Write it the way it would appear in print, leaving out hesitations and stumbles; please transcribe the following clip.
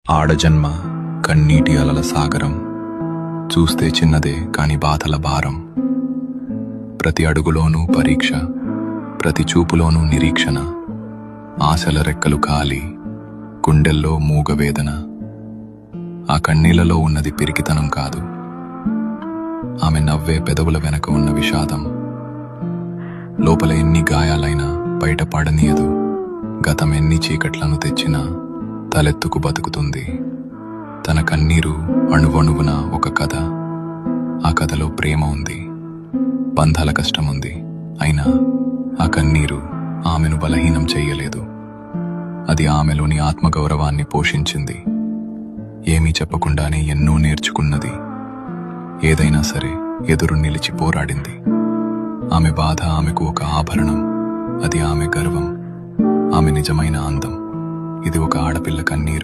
ఆడజన్మ కన్నీటి అలల సాగరం, చూస్తే చిన్నదే కాని బాధల భారం. ప్రతి అడుగులోనూ పరీక్ష, ప్రతి చూపులోనూ నిరీక్షణ. ఆశల రెక్కలు కాలి, గుండెల్లో మూగవేదన. ఆ కన్నీళ్లలో ఉన్నది పిరికితనం కాదు, ఆమె నవ్వే పెదవుల వెనక ఉన్న విషాదం. లోపల ఎన్ని గాయాలైనా బయట పడనీయదు, గతం ఎన్ని చీకట్లను తెచ్చినా తలెత్తుకు బతుకుతుంది. తన కన్నీరు అణువణువున ఒక కథ. ఆ కథలో ప్రేమ ఉంది, బంధాల కష్టముంది. అయినా ఆ కన్నీరు ఆమెను బలహీనం చెయ్యలేదు. అది ఆమెలోని ఆత్మగౌరవాన్ని పోషించింది. ఏమీ చెప్పకుండానే ఎన్నో నేర్చుకున్నది. ఏదైనా సరే ఎదురు నిలిచి పోరాడింది. ఆమె బాధ ఆమెకు ఒక ఆభరణం. అది ఆమె గర్వం, ఆమె నిజమైన అందం. ఇది ఒక ఆడపిల్ల కన్నీరు.